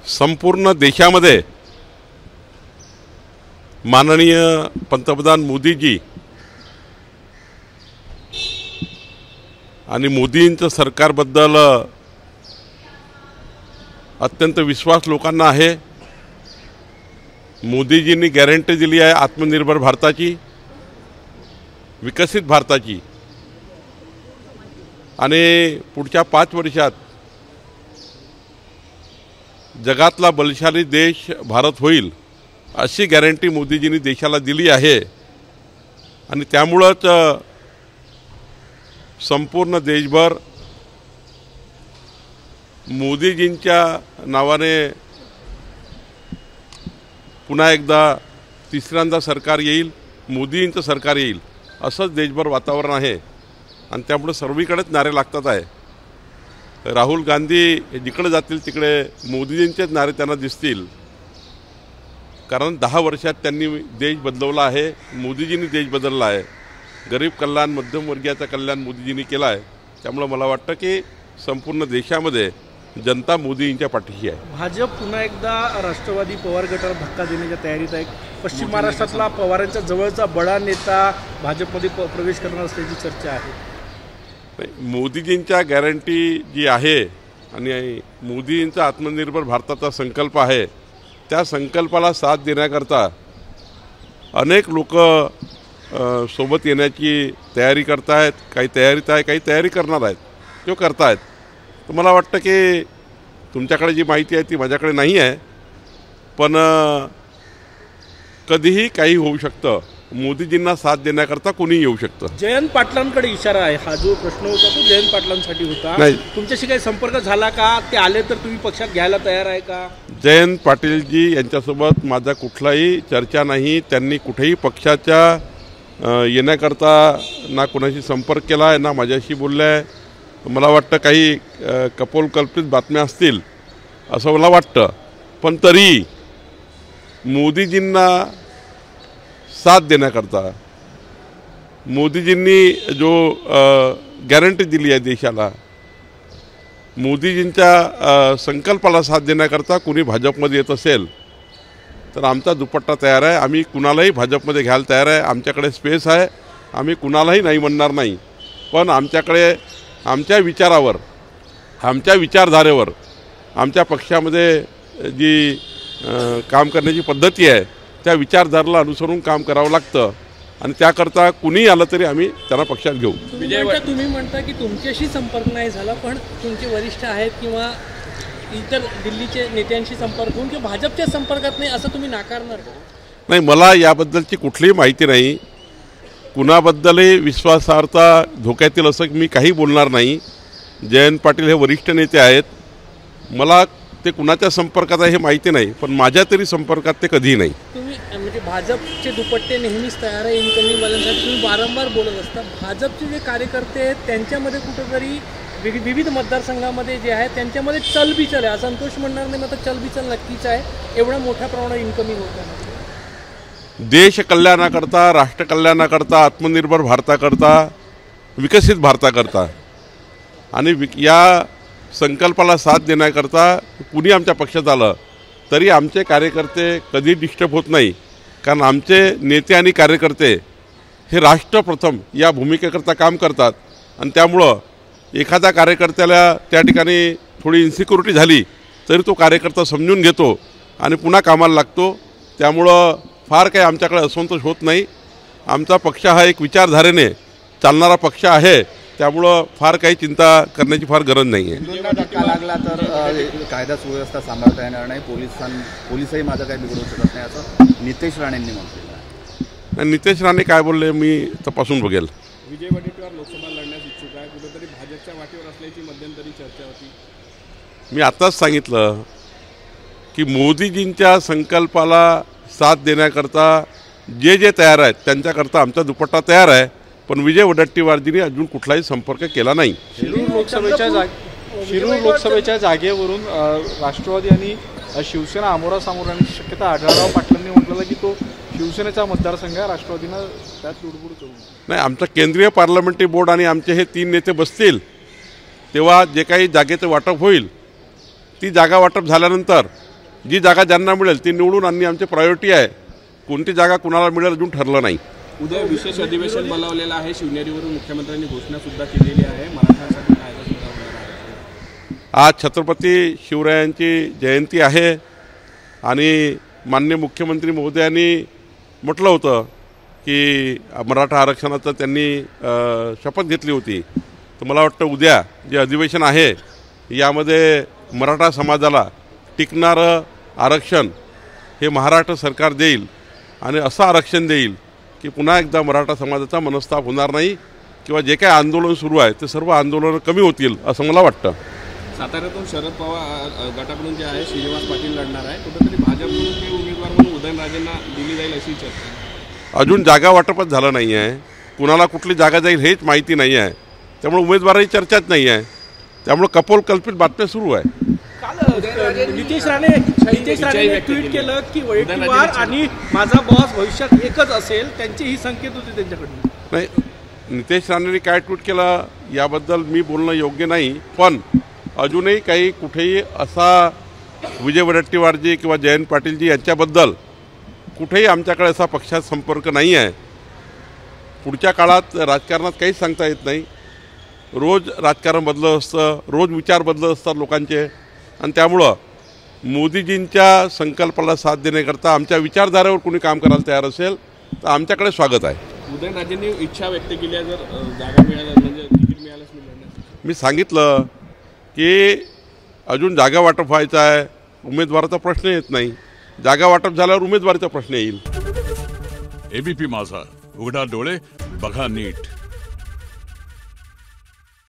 संपूर्ण देशामध्ये माननीय पंतप्रधान मोदीजी आणि मोदींचं सरकारबद्दल अत्यंत विश्वास लोकांना आहे। मोदीजींनी गॅरंटी दिली आहे आत्मनिर्भर भारताची, विकसित भारताची, आणि पुढच्या 5 वर्षात जगातला बलशाली देश भारत होईल अशी गॅरंटी मोदीजींनी देशाला दिली आहे। आणि त्यामुळेच संपूर्ण देशभर मोदीजींच्या नावाने पुन्हा एकदा तिसऱ्यांदा सरकार येईल, मोदींचं सरकार येईल असंच देशभर वातावरण आहे। आणि त्यामुळे सर्वीकडेच नारे लागतात आहे। राहुल गांधी जिकडे जातील तिकडे मोदीजींचेच नारे त्यांना दिसतील, कारण 10 वर्षात त्यांनी देश बदलवला आहे, मोदीजींनी देश बदलला आहे। गरीब कल्याण, मध्यमवर्गीयाचं कल्याण मोदीजींनी केलं आहे। त्यामुळे मला वाटतं की संपूर्ण देशामध्ये जनता मोदींच्या पाठीशी आहे। भाजप पुन्हा एकदा राष्ट्रवादी पवार गटाला धक्का देण्याच्या तयारीत आहे। पश्चिम महाराष्ट्रातला पवारांच्या जवळचा बडा नेता भाजपमध्ये प्रवेश करणार असल्याची चर्चा आहे। मोदीजींच्या गॅरंटी जी आहे आणि मोदींचा आत्मनिर्भर भारताचा संकल्प आहे, त्या संकल्पाला साथ देण्याकरता अनेक लोक सोबत येण्याची तयारी करत आहेत। काही तयारीत आहे, काही तयारी करणार आहेत, ते करत आहेत। तर मला वाटतं की तुमच्याकडे जी माहिती आहे ती माझ्याकडे नाही आहे, पण कधीही काही होऊ शकतं। मोदीजींना साथ देण्याकरता कोणी येऊ शकतं। जयंत पाटलांकडे इशारा आहे। हा जो प्रश्न होता तो जयंत पाटलांसाठी होता। नाही, तुमच्याशी काही संपर्क झाला का? ते आले तर तुम्ही पक्षात घ्यायला तयार आहे का? जयंत पाटीलजी यांच्यासोबत माझा कुठलाही चर्चा नाही। त्यांनी कुठेही पक्षाच्या येण्याकरता ना कोणाशी संपर्क केला आहे, ना माझ्याशी बोलले आहे। मला वाटतं काही कपोलकल्पित बातम्या असतील असं मला वाटतं, पण तरी मोदीजींना साथ देण्याकरता, मोदीजींनी जो गॅरंटी दिली आहे देशाला, मोदीजींच्या संकल्पाला साथ देण्याकरता कुणी भाजपमध्ये येत असेल तर आमचा दुपट्टा तयार आहे। आम्ही कुणालाही भाजपमध्ये घ्यायला तयार आहे। आमच्याकडे स्पेस आहे, आम्ही कुणालाही नाही म्हणणार नाही। पण आमच्याकडे आमच्या विचारावर, आमच्या विचारधारेवर, आमच्या पक्षामध्ये जी काम करण्याची पद्धती आहे त्या विचारधारेला अनुसरून काम करावं लागतं, आणि त्याकरता कुणी आलं तरी आम्ही त्यांना पक्षात घेऊ। तुम्ही म्हणता की तुमच्याशी संपर्क नाही झाला, पण तुमचे वरिष्ठ आहेत किंवा इतर दिल्लीचे नेत्यांशी संपर्क होऊन किंवा भाजपच्या संपर्कात नाही असं तुम्ही नाकारणार का? नाही, मला याबद्दलची कुठलीही माहिती नाही। कुणाबद्दलही विश्वासार्हता धोक्यात येईल असं मी काही बोलणार नाही। जयंत पाटील हे वरिष्ठ नेते आहेत, मला ते कुणाच्या संपर्कात आहे हे माहिती नाही, पण माझ्या तरी संपर्कात ते कधीही नाही। तुम्ही म्हणजे भाजपचे दुपट्टे नेहमीच तयार आहे इनकमिंग वाल्यांसाठी, तुम्ही वारंवार बोलत असता। भाजपचे जे कार्यकर्ते आहेत त्यांच्यामध्ये कुठेतरी विविध मतदारसंघामध्ये जे आहे त्यांच्यामध्ये चलबिचल आहे, असंतोष म्हणणार नाही, मात्र चलबिचल नक्कीच आहे। एवढ्या मोठ्या प्रमाणात इनकमिंग होत आहे। देश कल्याणाकरता, राष्ट्र कल्याणाकरता, आत्मनिर्भर भारताकरता, विकसित भारताकरता आणि या संकल्पाला साथ देण्याकरता कुणी आमच्या पक्षात आलं तरी आमचे कार्यकर्ते कधी डिस्टर्ब होत नाही, कारण आमचे नेते आणि कार्यकर्ते हे राष्ट्र प्रथम या भूमिकेकरता काम करतात। आणि त्यामुळं एखाद्या कार्यकर्त्याला त्या ठिकाणी थोडी इन्सिक्युरिटी झाली तरी तो कार्यकर्ता समजून घेतो आणि पुन्हा कामाला लागतो। त्यामुळं फार काही आमच्याकडे असंतोष होत नाही। आमचा पक्ष हा एक विचारधारेने चालणारा पक्ष आहे, त्यामुळं फार काही चिंता करण्याची फार गरज नाही आहे। धक्का लागला तर कायदा सुव्यवस्था सांभाळता येणार नाही, पोलिसही माझं काही बिघडवू शकत नाही असं नितेश राणेंनी म्हटलं आहे। नितेश राणे काय बोलले मी तपासून बघेल। विजय वडेट्टीवार लोकसभा लढण्यास इच्छुक आहे, कुठेतरी भाजपच्या वाटेवर असल्याची मध्यंतरी चर्चा होती। मी आत्ताच सांगितलं की मोदीजींच्या संकल्पाला साथ देण्याकरता जे जे तयार आहेत त्यांच्याकरता आमचा दुपट्टा तयार आहे, पण विजय वडेट्टीवारजींनी अजून कुठलाही संपर्क केला नाही। शिरूर लोकसभेच्या जागेवरून राष्ट्रवादी आणि शिवसेना आमोरासमोर राहण्याची शक्यता आढळराव पाटलांनी म्हटलं की तो शिवसेनेचा मतदारसंघ आहे, राष्ट्रवादीनं त्यात लुडबुड करू नाही। आमचा केंद्रीय पार्लमेंटरी बोर्ड आणि आमचे हे 3 नेते बसतील तेव्हा जे काही जागेचं वाटप होईल ती जागा वाटप झाल्यानंतर जी जागा ज्यांना मिळेल ती निवडून आणणे आमची प्रायोरिटी आहे. कोणती जागा कुणाला मिळेल अजून ठरलं नाही. उद्या विशेष अधिवेशन बोलावलेलं आहे. शिवनेरीवरून मुख्यमंत्र्यांनी घोषणा सुद्धा केलेली आहे. मराठ्यांसाठी कायदा सुद्धा होणार आहे. आज छत्रपती शिवरायांची जयंती आहे आणि माननीय मुख्यमंत्री महोदयांनी म्हटलं होतं की मराठा आरक्षणाचं त्यांनी शपथ घेतली होती. तर मला वाटतं उद्या जे अधिवेशन आहे यामध्ये मराठा समाजाला टिकणारं आरक्षण हे महाराष्ट्र सरकार देईल आणि असं आरक्षण देईल की पुन्हा एकदा मराठा समाजाचा मनस्ताप होणार नाही किंवा जे काही आंदोलन सुरू आहे ते सर्व आंदोलनं कमी होतील असं मला वाटतं. साताऱ्यातून शरद पवार गटाकडून जे आहे श्रीनिवास पाटील लढणार आहे. कुठेतरी भाजपकडून ते उमेदवार म्हणून उदयनराजेंना दिली जाईल अशी चर्चा. अजून जागा वाटपच झालं नाही आहे. कुणाला कुठली जागा जाईल हेच माहिती नाही आहे. त्यामुळे उमेदवाराची चर्चाच नाही आहे. त्यामुळे कपोल कल्पित बातम्या सुरू आहे. काल नितेश राणे ट्विट केलं की वैयक्तिकवाद आणि माझा बॉस भविष्यात एकच असेल, त्यांची ही संकेत होती त्यांच्याकडून. नाही, नितेश राणेंनी काय ट्विट केलं याबद्दल मी बोलणं योग्य नाही. पण अजूनही काही कुठेही असा विजय वडेट्टीवारजी किंवा जयंत पाटीलजी यांच्याबद्दल कुठेही आमच्याकडे असा पक्षात संपर्क नाही आहे. पुढच्या काळात राजकारणात काहीच सांगता येत नाही. रोज राजकारण बदलत असतं, रोज विचार बदलत असतात लोकांचे आणि त्यामुळं मोदीजींच्या संकल्पाला साथ देण्याकरता आमच्या विचारधारेवर कोणी काम करायला तयार असेल तर आमच्याकडे स्वागत आहे. उदयनराजेंनी इच्छा व्यक्त केली आहे, जर जागा मिळाल्या म्हणजे तिकीट मिळाल्यास मी लढण्यास. मी सांगितलं की अजून जागा वाटप व्हायचं आहे. उमेदवाराचा प्रश्न येत नाही. जागा वाटप झाल्यावर उमेदवारीचा प्रश्न येईल. एबीपी माझा, उघडा डोळे बघा नीट.